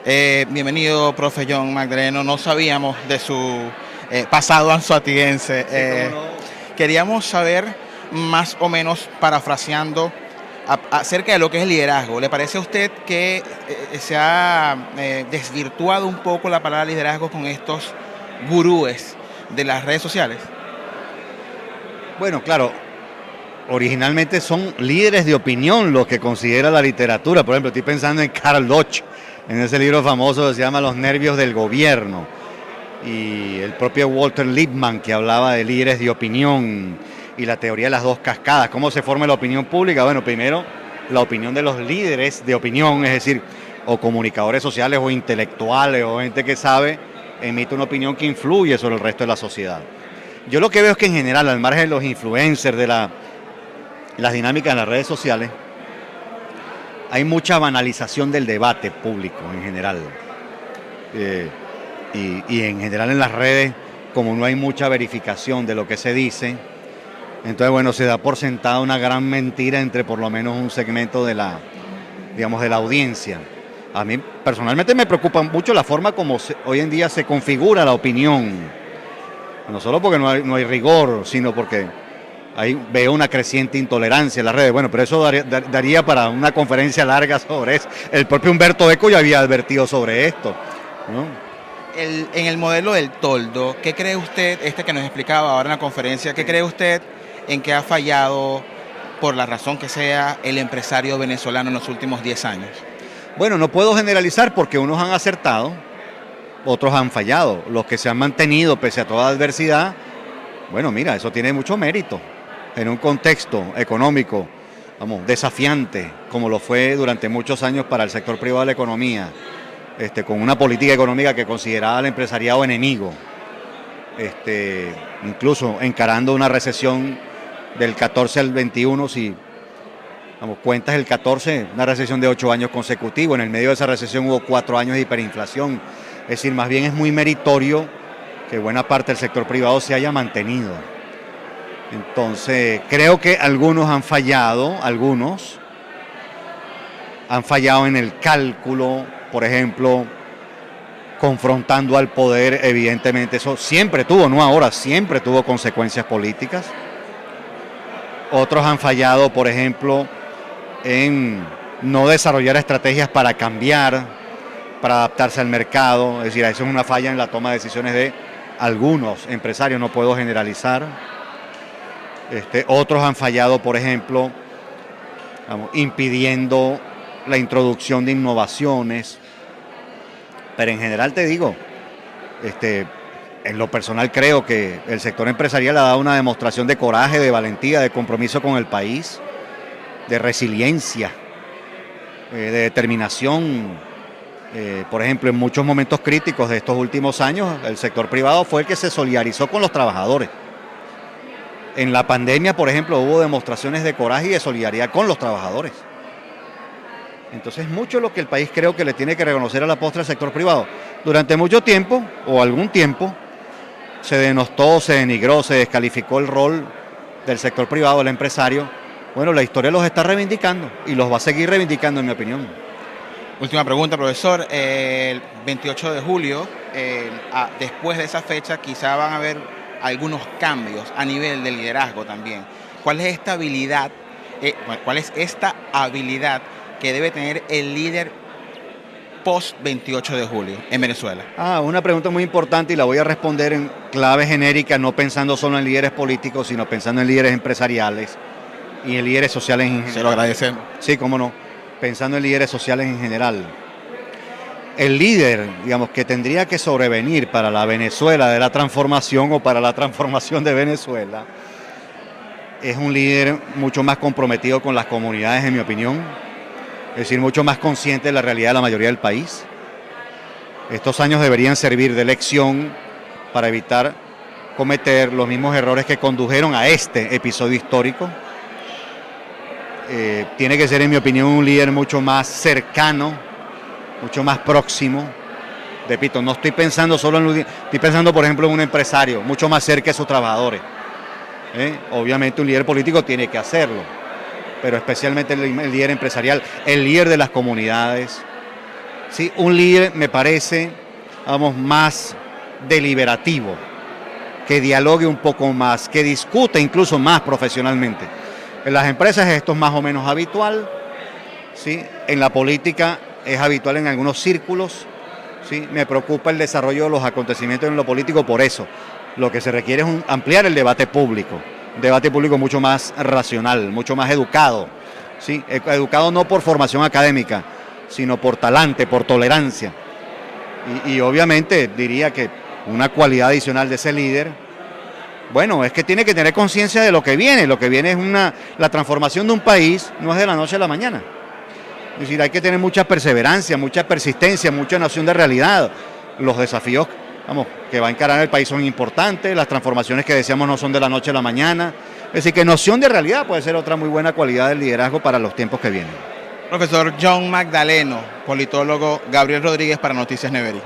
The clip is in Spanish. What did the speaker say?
Bienvenido, profe John Magdaleno. No sabíamos de su pasado anzoátiguense. Sí, cómo no. Queríamos saber, más o menos parafraseando, acerca de lo que es el liderazgo. ¿Le parece a usted que se ha desvirtuado un poco la palabra liderazgo con estos gurúes de las redes sociales? Bueno, claro, originalmente son líderes de opinión los que considera la literatura. Por ejemplo, estoy pensando en Carl Loch, en ese libro famoso que se llama Los nervios del gobierno. Y el propio Walter Lippmann, que hablaba de líderes de opinión y la teoría de las dos cascadas. ¿Cómo se forma la opinión pública? Bueno, primero, la opinión de los líderes de opinión, es decir, o comunicadores sociales o intelectuales o gente que sabe, emite una opinión que influye sobre el resto de la sociedad. Yo lo que veo es que en general, al margen de los influencers, de las dinámicas en las redes sociales, hay mucha banalización del debate público en general. Y en general en las redes, como no hay mucha verificación de lo que se dice, entonces bueno, se da por sentada una gran mentira entre por lo menos un segmento de la, digamos, de la audiencia. A mí personalmente me preocupa mucho la forma como hoy en día se configura la opinión. No solo porque no hay rigor, sino porque ahí veo una creciente intolerancia en las redes. Bueno, pero eso daría para una conferencia larga sobre eso. El propio Humberto Eco ya había advertido sobre esto, ¿no? En el modelo del toldo, ¿qué cree usted, este que nos explicaba ahora en la conferencia, qué cree usted en que ha fallado, por la razón que sea, el empresario venezolano en los últimos 10 años? Bueno, no puedo generalizar porque unos han acertado, otros han fallado. Los que se han mantenido pese a toda adversidad, bueno, mira, eso tiene mucho mérito. En un contexto económico, vamos, desafiante, como lo fue durante muchos años para el sector privado de la economía, con una política económica que consideraba al empresariado enemigo, incluso encarando una recesión del 14 al 21, si vamos, cuentas el 14, una recesión de 8 años consecutivos. En el medio de esa recesión hubo 4 años de hiperinflación. Es decir, más bien es muy meritorio que buena parte del sector privado se haya mantenido. Entonces, creo que algunos han fallado en el cálculo, por ejemplo, confrontando al poder, evidentemente eso siempre tuvo, no ahora, siempre tuvo consecuencias políticas. Otros han fallado, por ejemplo, en no desarrollar estrategias para cambiar, para adaptarse al mercado. Es decir, eso es una falla en la toma de decisiones de algunos empresarios, no puedo generalizar. Otros han fallado, por ejemplo, impidiendo la introducción de innovaciones. Pero en general te digo, en lo personal creo que el sector empresarial ha dado una demostración de coraje, de valentía, de compromiso con el país, de resiliencia, de determinación. Por ejemplo, en muchos momentos críticos de estos últimos años, el sector privado fue el que se solidarizó con los trabajadores. En la pandemia, por ejemplo, hubo demostraciones de coraje y de solidaridad con los trabajadores. Entonces, mucho lo que el país creo que le tiene que reconocer a la postre al sector privado. Durante mucho tiempo, o algún tiempo, se denostó, se denigró, se descalificó el rol del sector privado, del empresario. Bueno, la historia los está reivindicando y los va a seguir reivindicando, en mi opinión. Última pregunta, profesor. El 28 de julio, después de esa fecha, quizá van a haber algunos cambios a nivel de liderazgo también. ¿Cuál es esta habilidad, que debe tener el líder post 28 de julio en Venezuela? Una pregunta muy importante y la voy a responder en clave genérica, no pensando solo en líderes políticos, sino pensando en líderes empresariales y en líderes sociales en general. Se lo agradecemos. Sí, cómo no, pensando en líderes sociales en general. El líder, digamos, que tendría que sobrevenir para la Venezuela de la transformación o para la transformación de Venezuela, es un líder mucho más comprometido con las comunidades, en mi opinión. Es decir, mucho más consciente de la realidad de la mayoría del país. Estos años deberían servir de lección para evitar cometer los mismos errores que condujeron a este episodio histórico. Tiene que ser, en mi opinión, un líder mucho más cercano, mucho más próximo. Repito, no estoy pensando solo en estoy pensando, por ejemplo, en un empresario, mucho más cerca de sus trabajadores. Obviamente un líder político tiene que hacerlo, pero especialmente el líder empresarial, el líder de las comunidades, ¿sí? Un líder me parece, vamos, más deliberativo, que dialogue un poco más, que discute incluso más profesionalmente. En las empresas esto es más o menos habitual, ¿sí? En la política es habitual en algunos círculos, ¿sí? Me preocupa el desarrollo de los acontecimientos en lo político por eso. Lo que se requiere es ampliar el debate público, un debate público mucho más racional, mucho más educado, ¿sí? Educado no por formación académica, sino por talante, por tolerancia. Y obviamente diría que una cualidad adicional de ese líder, bueno, es que tiene que tener conciencia de lo que viene. Lo que viene es la transformación de un país, no es de la noche a la mañana. Es decir, hay que tener mucha perseverancia, mucha persistencia, mucha noción de realidad. Los desafíos, vamos, que va a encarar el país son importantes, las transformaciones que deseamos no son de la noche a la mañana. Es decir, que noción de realidad puede ser otra muy buena cualidad del liderazgo para los tiempos que vienen. Profesor John Magdaleno, politólogo Gabriel Rodríguez para Noticias Neveri.